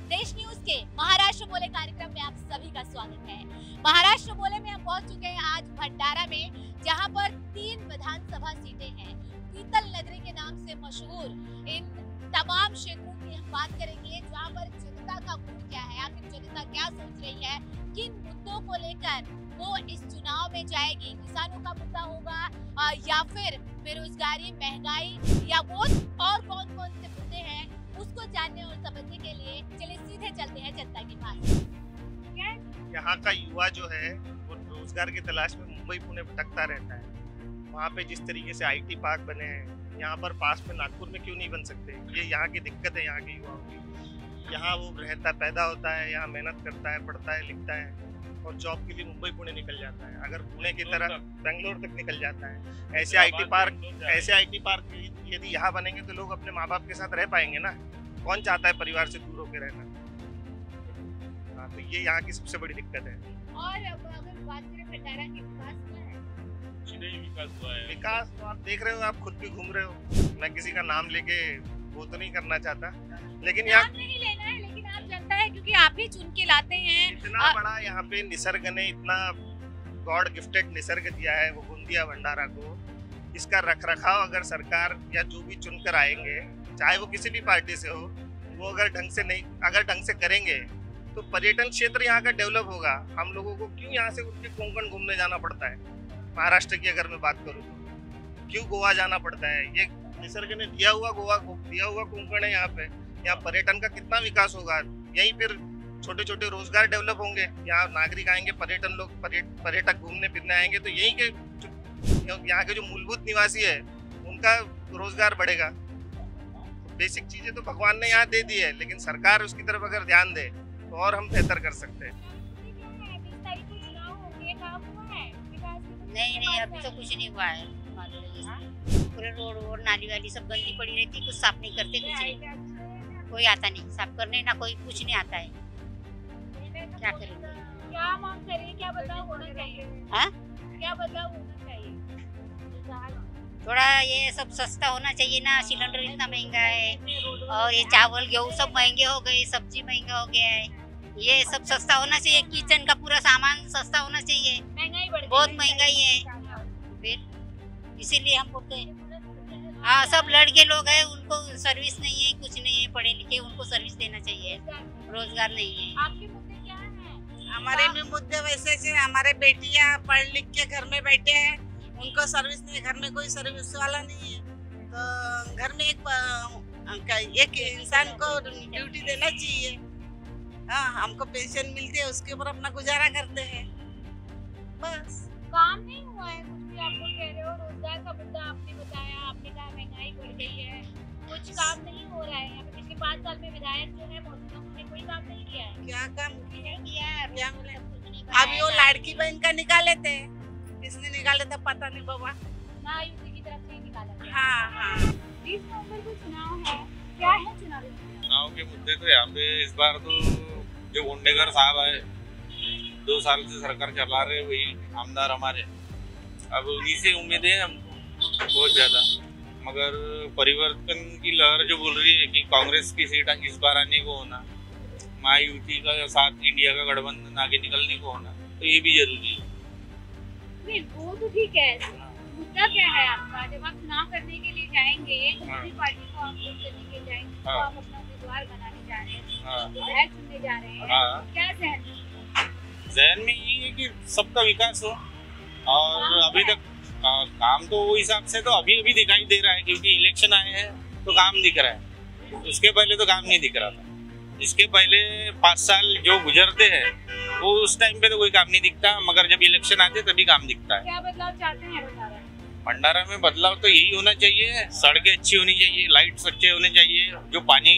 देश न्यूज के महाराष्ट्र बोले कार्यक्रम में आप सभी का स्वागत है। महाराष्ट्र बोले में हम पहुंच चुके हैं आज भंडारा में, जहां पर 3 विधानसभा सीटें हैं। पीतल नगरी के नाम से मशहूर इन तमाम क्षेत्रों की हम बात करेंगे, जहां पर जनता का मूड क्या है, आखिर जनता क्या सोच रही है, किन मुद्दों को लेकर वो इस चुनाव में जाएगी। किसानों का मुद्दा होगा या फिर बेरोजगारी, महंगाई या वोट, और कौन कौन से मुद्दे हैं उसको जानने और समझने के लिए चलिए सीधे चलते हैं जनता के पास। यहाँ का युवा जो है वो रोजगार की तलाश में मुंबई पुणे भटकता रहता है। वहाँ पे जिस तरीके से IT पार्क बने हैं, यहाँ पर पास में नागपुर में क्यों नहीं बन सकते? ये यहाँ की दिक्कत है यहाँ के युवाओं की। यहाँ वो रहता पैदा होता है, यहाँ मेहनत करता है, पढ़ता है, लिखता है और जॉब के लिए मुंबई पुणे निकल जाता है। अगर पुणे की तरह बेंगलोर तक निकल जाता है। ऐसे IT पार्क यदि यहाँ बनेंगे तो लोग अपने माँ बाप के साथ रह पाएंगे ना। कौन चाहता है परिवार से दूर होकर रहना? हाँ, तो ये यहाँ की सबसे बड़ी दिक्कत है। और अब अगर बात करें भंडारा के विकास हुआ है? कुछ नहीं विकास हुआ है। विकास तो आप देख रहे हो, आप खुद भी घूम रहे हो। मैं किसी का नाम लेके वो तो नहीं करना चाहता, लेकिन यहाँ नहीं लेना है, लेकिन आप जनता है क्योंकि आप ही चुन के लाते हैं। इतना बड़ा यहाँ पे निसर्ग ने इतना गॉड गिफ्टेड निसर्ग दिया है वो गोंदिया भंडारा को। इसका रखरखाव अगर सरकार या जो भी चुनकर आएंगे, चाहे वो किसी भी पार्टी से हो, वो अगर ढंग से करेंगे तो पर्यटन क्षेत्र यहाँ का डेवलप होगा। हम लोगों को क्यों यहाँ से उठ के कोंकण घूमने जाना पड़ता है? महाराष्ट्र की अगर मैं बात करूँ तो क्यों गोवा जाना पड़ता है? ये निसर्ग ने दिया हुआ कोंकण है। यहाँ पे यहाँ पर्यटन का कितना विकास होगा। यहीं फिर छोटे छोटे रोजगार डेवलप होंगे। यहाँ नागरिक आएंगे, पर्यटक घूमने फिरने आएंगे, तो यहीं के यहाँ के जो मूलभूत निवासी है उनका रोजगार बढ़ेगा। बेसिक चीजें तो भगवान ने यहाँ दे दी है, लेकिन सरकार उसकी तरफ अगर ध्यान दे तो और हम बेहतर कर सकते हैं। नहीं अभी तो कुछ नहीं हुआ है। पूरे रोड और नाली वाली सब गंदी पड़ी रहती, कुछ साफ नहीं करते, कुछ नहीं, कोई आता नहीं साफ करने, ना कोई कुछ नहीं आता है। क्या करेंगे? क्या मांग करें? क्या बदलाव होना चाहिए? हाँ, क्या बदलाव होना चाहिए? थोड़ा ये सब सस्ता होना चाहिए ना। सिलेंडर इतना महंगा है और ये चावल गेहूँ सब महंगे हो गए, सब्जी महंगा हो गया है। ये सब सस्ता होना चाहिए। किचन का पूरा सामान सस्ता होना चाहिए। महंगाई बढ़ गई, बहुत महंगाई है, फिर इसीलिए हम बोलते हैं। हाँ, सब लड़के लोग हैं, उनको सर्विस नहीं है, कुछ नहीं है, पढ़े लिखे, उनको सर्विस देना चाहिए, रोजगार नहीं है। आपके मुद्दे क्या हैं? हमारे भी मुद्दे वैसे से, हमारे बेटियां पढ़ लिख के घर में बैठे हैं, उनको सर्विस नहीं, घर में कोई सर्विस वाला नहीं है। तो घर में एक इंसान को ड्यूटी देना चाहिए। हाँ, हमको पेंशन मिलती है, उसके ऊपर अपना गुजारा करते हैं बस। काम नहीं हुआ है कुछ भी, आप लोग कह रहे हो। रोजगार का मुद्दा आपने बताया, आपने कहा महंगाई बढ़ गई है, कुछ काम नहीं हो रहा है। यहाँ पे पिछले 5 साल में विधायक जो है मौजूदा, उन्होंने कोई काम नहीं किया है। क्या काम किया? क्या मिला? अभी अभी वो लाड़की बहन का निकाले थे, किसने निकाले था पता नहीं बाबा। ना यूपी की तरफ से ही निकाला गया। हाँ 20 नवंबर को चुनाव है, क्या है चुनाव के मुद्दे तो यहाँ पे इस बार तो जो गोंडेकर साहब है, 2 साल से सरकार चला रहे, वही आमदार हमारे। अब उन्हीं से उम्मीद है हमको बहुत ज्यादा। मगर परिवर्तन की लहर जो बोल रही है कि कांग्रेस की सीट इस बार आने को होना, महायुति का साथ इंडिया का गठबंधन आगे निकलने को होना, तो ये भी जरूरी है। नहीं, वो तो ठीक है। मुद्दा क्या है आपका? जब आप चुनाव करने के लिए जाएंगे, दूसरी पार्टी को आप वोट करने के लिए जाएंगे, तो आप अपना उम्मीदवार बनाने जा रहे हैं, विधायक चुनने जा रहे हैं, क्या जहन में ये है कि सबका विकास हो। और अभी तक काम तो वो हिसाब से तो अभी दिखाई दे रहा है, क्योंकि इलेक्शन आए हैं तो काम दिख रहा है। उसके पहले तो काम नहीं दिख रहा था। इसके पहले 5 साल जो गुजरते हैं वो उस टाइम पे तो कोई काम नहीं दिखता, मगर जब इलेक्शन आते तभी काम दिखता है। क्या बदलाव चाहते हैं भंडारा में? बदलाव तो यही होना चाहिए, सड़कें अच्छी होनी चाहिए, लाइट्स अच्छे होने चाहिए। जो पानी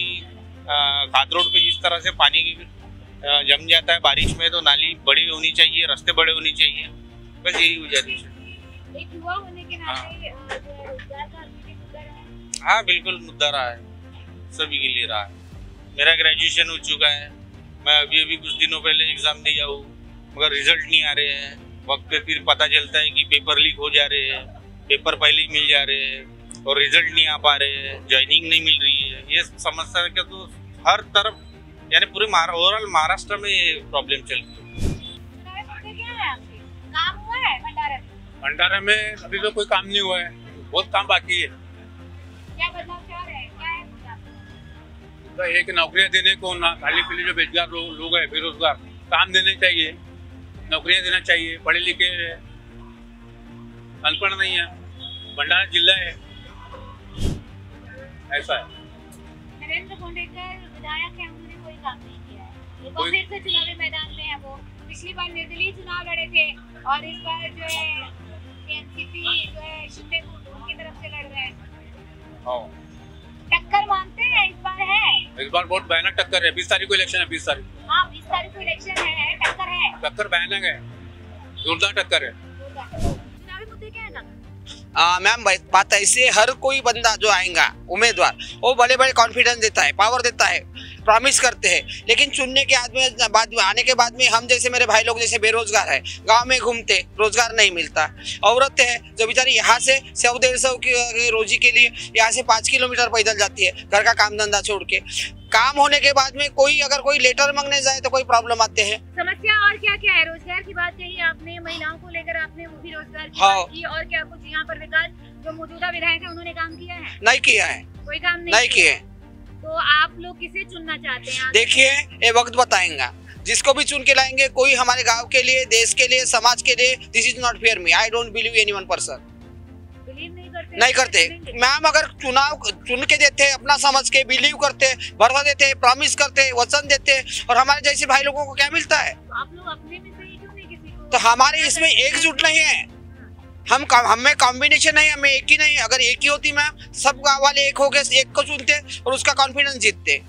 खाद रोड पे जिस तरह से पानी जम जाता है बारिश में, तो नाली बड़ी होनी चाहिए, रास्ते बड़े होने चाहिए। बस यही गुजारिश है। एक युवा होने के नाते रोजगार का मुद्दा रहा है। हाँ बिल्कुल मुद्दा रहा है, सभी के लिए रहा है। मेरा ग्रेजुएशन हो चुका है, मैं अभी कुछ दिनों पहले एग्जाम दिया हूँ, मगर रिजल्ट नहीं आ रहे हैं वक्त पे। फिर पता चलता है कि पेपर लीक हो जा रहे हैं, पेपर पहले ही मिल जा रहे हैं और रिजल्ट नहीं आ पा रहे हैं, ज्वाइनिंग नहीं मिल रही है। ये समस्या का तो हर तरफ यानी पूरे ओवरऑल महाराष्ट्र में ये प्रॉब्लम चल रही है। क्या है आपके काम हुआ है भंडारा में? भंडारा में अभी तो कोई काम नहीं हुआ है, बहुत काम बाकी है। क्या बदलाव चाह रहे हैं, क्या है बदलाव? तो एक नौकरियां देने को ना, खाली पीली जो बेरोजगार लोग हैं, बेरोजगार, काम देने चाहिए, नौकरियां देना चाहिए। पढ़े लिखे अनपढ़ नहीं है, भंडारा जिला है, ऐसा है। नरेंद्र कोंडेकर विधायक है, उन्होंने कोई काम नहीं किया है। एक बार फिर से चुनावी मैदान में है वो। पिछली बार निर्दलीय चुनाव लड़े थे और इस बार जो है एनसीपी जो है शिंदे उनकी तरफ से लड़ रहे हैं। टक्कर मानते हैं इस बार है? इस बार बहुत भयानक टक्कर है। 20 तारीख को इलेक्शन है, 20 तारीख। हाँ, 20 तारीख को इलेक्शन है, टक्कर है। टक्कर भयानक है, जोरदार टक्कर है। चुनावी मुद्दे क्या है ना? मैम बात ऐसे, हर कोई बंदा जो आएगा उम्मीदवार, वो बड़े बड़े कॉन्फिडेंस देता है, पावर देता है, प्रॉमिस करते हैं, लेकिन चुनने के बाद में आने के बाद में हम जैसे मेरे भाई लोग जैसे बेरोजगार है, गांव में घूमते, रोजगार नहीं मिलता। औरतें हैं जो बेचारी यहाँ से 100-150 की रोजी के लिए यहाँ से 5 किलोमीटर पैदल जाती है, घर का काम धंधा छोड़ के। काम होने के बाद में अगर कोई लेटर मांगने जाए तो कोई प्रॉब्लम आते हैं। समस्या और क्या क्या है? रोजगार की बात कही आपने, महिलाओं को लेकर आपने वो भी रोजगार की हाँ। बात की, और क्या कुछ यहाँ पर विकास जो मौजूदा विधायक है उन्होंने काम किया है? नहीं किया है, कोई काम नहीं किए। तो आप लोग किसे चुनना चाहते हैं? देखिए, ये वक्त बताएगा, जिसको भी चुन के लाएंगे, कोई हमारे गांव के लिए, देश के लिए, समाज के लिए। This is not fair me, I don't believe any one person. Believe नहीं करते मैम। अगर चुनाव चुन के देते, अपना समझ के बिलीव करते, भरोसा देते, प्रॉमिस करते, वचन देते, और हमारे जैसे भाई लोगों को क्या मिलता है? तो आप लोग अपने में से ही क्यों नहीं किसी को? तो हमारे इसमें एकजुट नहीं है, हम में कॉम्बिनेशन नहीं, हमें एक ही नहीं। अगर एक ही होती मैम, सब गाँव वाले एक हो गए, एक को चुनते और उसका कॉन्फिडेंस जीतते,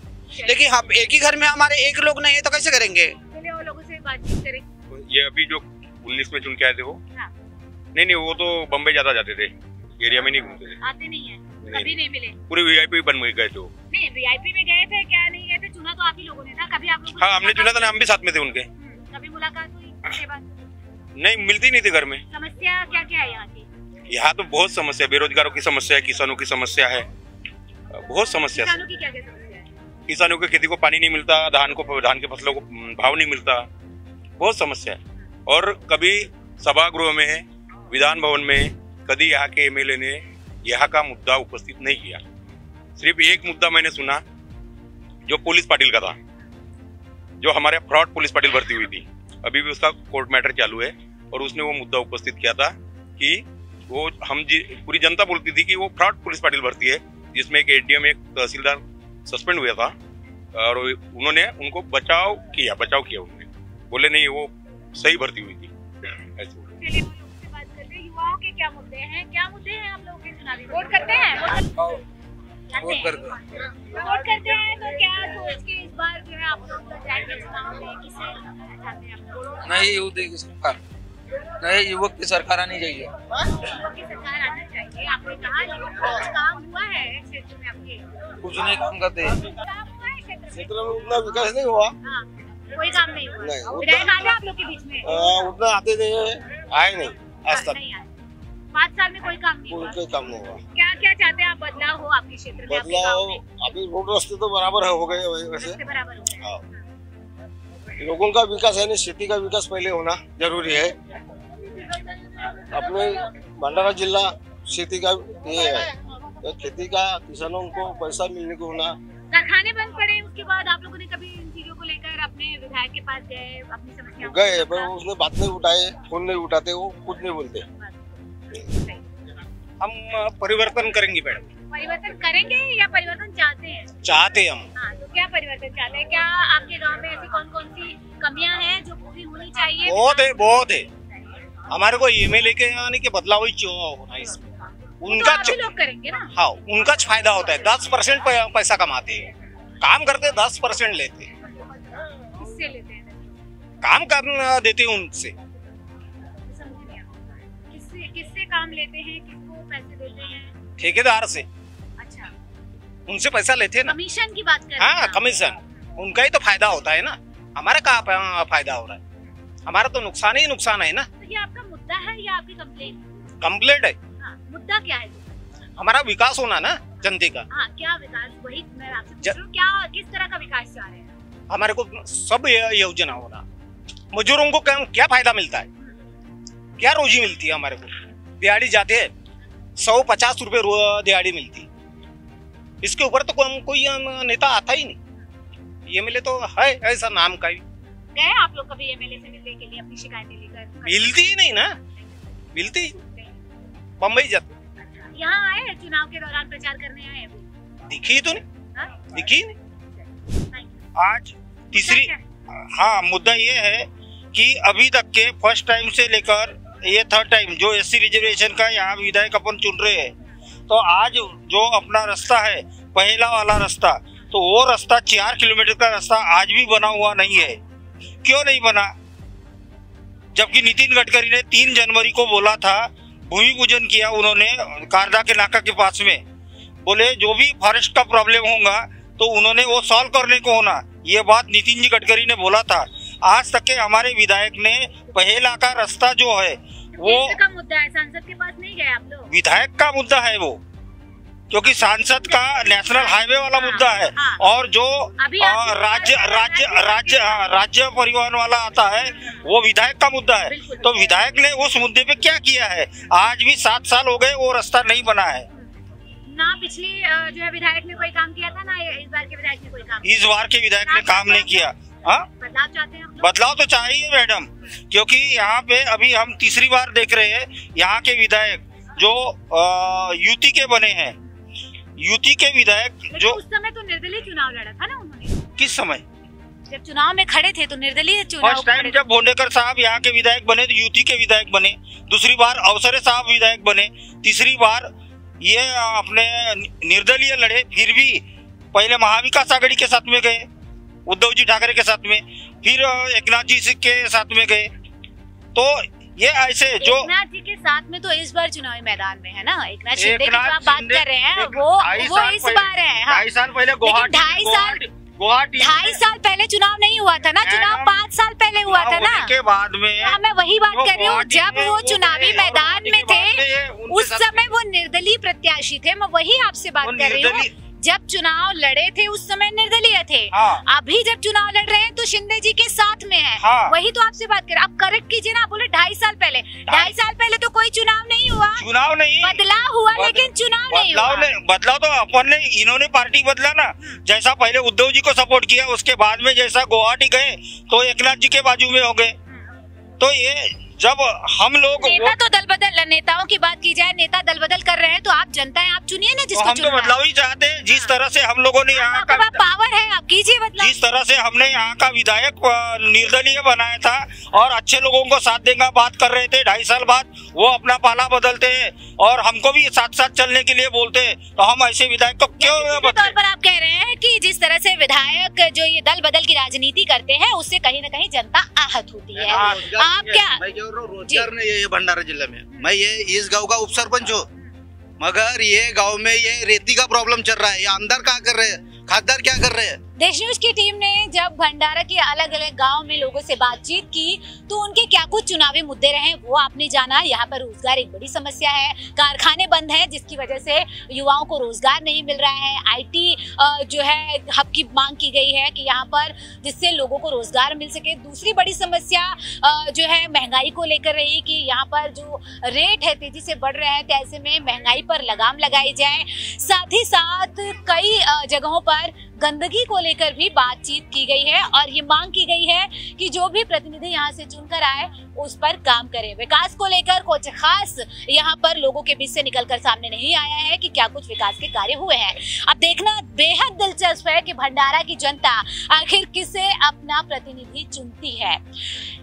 लेकिन हम एक ही घर में हमारे एक लोग नहीं है तो कैसे करेंगे? और लोगों से बातचीत करें। ये अभी जो 19 में चुन के आए थे वो, नहीं वो तो बम्बई ज्यादा जाते थे, एरिया में नहीं घूमते थे। आते नहीं है, कभी नहीं मिले। पूरे वीआईपी बन गए थे। नहीं, वीआईपी में गए थे क्या? नहीं गए थे, चुना तो आप ही लोगों ने था। कभी आप लोग? हाँ, हमने चुना था ना, हम भी साथ में थे उनके। कभी मुलाकात हुई उसके बाद? नहीं, मिलती नहीं थी घर में। समस्या क्या क्या है यहाँ की? यहाँ तो बहुत समस्या, बेरोजगारों की समस्या है, किसानों की समस्या है, बहुत समस्या। किसानों की क्या क्या समस्या है? किसानों को खेती को पानी नहीं मिलता, धान के फसलों को भाव नहीं मिलता, बहुत समस्या है। और कभी सभागृह में, विधान भवन में कभी यहाँ के एमएलए ने यहाँ का मुद्दा उपस्थित नहीं किया। सिर्फ एक मुद्दा मैंने सुना, जो पुलिस पाटिल का था, जो हमारे फ्रॉड पुलिस पाटिल भर्ती हुई थी, अभी भी उसका कोर्ट मैटर चालू है, और उसने वो मुद्दा उपस्थित किया था कि वो पूरी जनता बोलती थी कि वो फ्रॉड पुलिस पाटिल भर्ती है, जिसमें एक एडीएम, एक तहसीलदार सस्पेंड हुआ था, और उन्होंने उनको बचाव किया उन्होंने, बोले नहीं वो सही भर्ती हुई थी। चलिए लोगों से बात करते हैं, युवाओं के क्या मुद्दे हैं? क्या मुद्दे हैं आप लोगों के चुनावी? वोट करते हैं? वोट करते हैं तो क्या सोच के इस बार जो है आप लोग जाएंगे चुनाव में? किसे चाहते हैं आप लोग? नहीं युवती की सरकार, नहीं युवक की सरकार आनी चाहिए। युवक की सरकार आनी चाहिए। आपने कहा कुछ काम हुआ है क्षेत्र में आपके? कुछ नहीं काम करते। काम हुआ है क्षेत्र में? उतना विकास नहीं हुआ। हाँ, कोई काम नहीं हुआ। नहीं, विधायक आए आप लोग के बीच में? उतना आते नहीं, आए नहीं आज तक। 5 साल में कोई काम नहीं हुआ। कोई काम नहीं हुआ। क्या क्या चाहते हैं आप बदलाव हो आपके क्षेत्र में? बदलाव अभी रोड रास्ते तो बराबर हो गए वैसे। रास्ते बराबर हो गए। लोगों का विकास है नहीं, सिटी का विकास पहले होना जरूरी है। अपने भंडारा जिला सिटी का ये है, खेती का, किसानों को पैसा मिलने को होना। कारखाने बंद पड़े, उसके बाद आप लोगों ने कभी इन चीजों को लेकर अपने विधायक के पास गए, अपनी समस्याओं गए पर उसने बात नहीं उठाए, फोन नहीं उठाते, वो कुछ नहीं बोलते। हम परिवर्तन करेंगे मैडम। परिवर्तन करेंगे या परिवर्तन चाहते हैं? चाहते हम। हाँ, तो क्या परिवर्तन चाहते हैं? क्या आपके गांव में ऐसी कौन कौन सी कमियां हैं जो पूरी होनी चाहिए? बहुत है। हमारे को एमएलए के आने के बदलाव ही होना है इसमें। उनका तो लोग करेंगे ना। हाँ, उनका फायदा होता है। 10% पैसा कमाते हैं, काम करते 10% लेते हैं। किससे लेते हैं? काम करना देते हैं उनसे। किससे काम लेते हैं? किसको पैसे देते हैं? ठेकेदार से। अच्छा, उनसे पैसा लेते हैं ना। कमीशन की बात कर रहे हैं? हाँ, कमीशन। उनका ही तो फायदा होता है ना, हमारा कहाँ फायदा हो रहा है? हमारा तो नुकसान ही नुकसान है ना। तो ये आपका मुद्दा है या आपकी कंप्लेंट? कंप्लेंट है। हाँ, मुद्दा क्या है? हमारा विकास होना ना जनते का। हाँ, क्या विकास? वही मैं आपसे पूछ रही हूँ, क्या किस तरह का विकास चाह रहे हैं? हमारे को सब योजना होना, मजदूरों को क्या फायदा मिलता है, क्या रोजी मिलती है हमारे को? दिहाड़ी जाते हैं 150 रुपये दिहाड़ी मिलती, इसके ऊपर तो कोई नेता आता ही नहीं। एमएलए तो है ऐसा नाम का ही। गए आप लोग कभी एमएलए से मिलने के लिए अपनी शिकायतें लेकर? मिलती ही नहीं ना, मिलती बम्बई जाते। यहाँ आए चुनाव के दौरान प्रचार करने आए? दिखी तो नहीं, दिखी नहीं। आज तीसरी, हाँ, मुद्दा ये है कि अभी तक के फर्स्ट टाइम से लेकर ये थर्ड टाइम जो एससी रिजर्वेशन का यहाँ विधायक अपन चुन रहे हैं, तो आज जो अपना रास्ता है पहला वाला रास्ता, तो वो रास्ता 4 किलोमीटर का रास्ता आज भी बना हुआ नहीं है। क्यों नहीं बना? जबकि नितिन गडकरी ने 3 जनवरी को बोला था, भूमि पूजन किया उन्होंने कारदा के नाका के पास में, बोले जो भी फॉरेस्ट का प्रॉब्लम होगा तो उन्होंने वो सॉल्व करने को होना, ये बात नितिन जी गडकरी ने बोला था। आज तक के हमारे विधायक ने पहला का रास्ता जो है वो का मुद्दा है, सांसद के पास नहीं गए आप लोग? विधायक का मुद्दा है वो, क्योंकि सांसद का नेशनल हाईवे वाला मुद्दा है, और जो राज्य परिवहन वाला आता है वो विधायक का मुद्दा है। तो विधायक ने उस मुद्दे पे क्या किया है? आज भी 7 साल हो गए वो रास्ता नहीं बना है ना। पिछली जो है विधायक ने कोई काम किया था ना, इस बार के विधायक ने कोई काम? इस बार के विधायक ने काम नहीं किया। बदलाव चाहते हैं? बदलाव तो चाहिए मैडम, क्योंकि यहाँ पे अभी हम तीसरी बार देख रहे हैं यहाँ के विधायक जो यूटी के बने हैं, यूटी के विधायक जो उस समय तो निर्दलीय चुनाव लड़ा था ना उन्होंने। किस समय? जब चुनाव में खड़े थे तो निर्दलीय चुनाव। फर्स्ट टाइम जब भोंडेकर साहब यहाँ के विधायक बने तो यूटी के विधायक बने, दूसरी बार अवसरे साहब विधायक बने, तीसरी बार ये अपने निर्दलीय लड़े, फिर भी पहले महाविकास आघाड़ी के साथ में गए, उद्धव जी ठाकरे के साथ में, फिर एकनाथ जी के साथ में गए। तो ये ऐसे जो एकनाथ जी के साथ में तो इस बार चुनावी मैदान में है ना, एकनाथ शिंदे की जो आप बात कर रहे हैं वो इस बार है। 2.5 साल पहले गुवाहाटी 2.5 साल पहले चुनाव नहीं हुआ था ना, चुनाव 5 साल पहले हुआ था ना। के बाद में मैं वही बात कर रही हूँ, जब वो चुनावी मैदान में थे उस समय वो निर्दलीय प्रत्याशी थे। मैं वही आपसे बात कर रही हूँ, जब चुनाव लड़े थे उस समय निर्दलीय थे। अभी जब चुनाव लड़ रहे हैं तो शिंदे जी के साथ में है। वही तो आपसे बात कर, आप करेक्ट कीजिए ना। बोले 2.5 साल पहले, 2.5 साल पहले तो कोई चुनाव नहीं हुआ। चुनाव नहीं, बदलाव हुआ, लेकिन चुनाव नहीं हुआ। बदलाव तो अपन ने, इन्होंने पार्टी बदला ना। जैसा पहले उद्धव जी को सपोर्ट किया, उसके बाद में जैसा गुवाहाटी गए तो एकनाथ जी के बाजू में हो गए। तो ये जब हम लोग नेता तो दल बदल, नेताओं की बात की जाए, नेता दल बदल कर रहे हैं तो आप जनता है, आप चुनिए ना जिसको चुनना है। हम तो बदलाव ही चाहते हैं। जिस तरह से हम लोगों ने यहाँ का पावर है, आप कीजिए बदलाव। जिस तरह से हमने यहाँ का विधायक निर्दलीय बनाया था और अच्छे लोगों को साथ देगा बात कर रहे थे, 2.5 साल बाद वो अपना पाला बदलते हैं और हमको भी साथ साथ चलने के लिए बोलते हैं, तो हम ऐसे विधायक को क्यों तौर पर आप कह रहे हैं कि जिस तरह से विधायक जो ये दल बदल की राजनीति करते हैं उससे कहीं न कहीं जनता आहत होती है। आप क्या रोजगार नहीं है ये भंडारा जिले में। मैं ये इस गांव का उप सरपंच हूँ, मगर ये गांव में ये रेती का प्रॉब्लम चल रहा है। ये अंदर क्या कर रहे हैं, खासदार क्या कर रहे हैं? देश न्यूज की टीम ने जब भंडारा के अलग अलग गांव में लोगों से बातचीत की तो उनके क्या कुछ चुनावी मुद्दे रहे वो आपने जाना। यहाँ पर रोजगार एक बड़ी समस्या है, कारखाने बंद हैं जिसकी वजह से युवाओं को रोजगार नहीं मिल रहा है। आईटी जो है हब की मांग की गई है कि यहाँ पर जिससे लोगों को रोजगार मिल सके। दूसरी बड़ी समस्या जो है महंगाई को लेकर रही कि यहाँ पर जो रेट है तेजी से बढ़ रहे हैं, तो ऐसे में महंगाई पर लगाम लगाई जाए। साथ ही साथ कई जगहों पर गंदगी को लेकर भी बातचीत की गई है और ये मांग की गई है कि जो भी प्रतिनिधि यहाँ से चुनकर आए उस पर काम करें। विकास को लेकर कुछ खास यहाँ पर लोगों के बीच से निकलकर सामने नहीं आया है कि क्या कुछ विकास के कार्य हुए हैं। अब देखना बेहद दिलचस्प है कि भंडारा की जनता आखिर किसे अपना प्रतिनिधि चुनती है।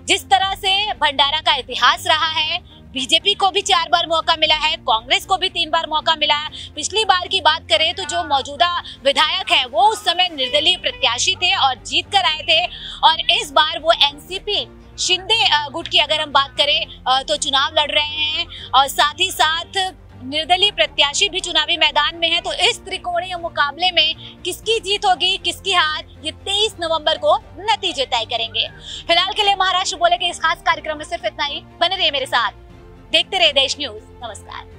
जिस तरह से भंडारा का इतिहास रहा है, बीजेपी को भी 4 बार मौका मिला है, कांग्रेस को भी 3 बार मौका मिला है। पिछली बार की बात करें तो जो मौजूदा विधायक हैं वो उस समय निर्दलीय प्रत्याशी थे और जीत कर आए थे, और इस बार वो एनसीपी शिंदे गुट की अगर हम बात करें तो चुनाव लड़ रहे हैं और साथ ही साथ निर्दलीय प्रत्याशी भी चुनावी मैदान में है। तो इस त्रिकोणीय मुकाबले में किसकी जीत होगी किसकी हार, ये 23 नवंबर को नतीजे तय करेंगे। फिलहाल के लिए महाराष्ट्र बोले के इस खास कार्यक्रम में सिर्फ इतना ही। बने रहिए मेरे साथ, देखते रहिए देश न्यूज। नमस्कार।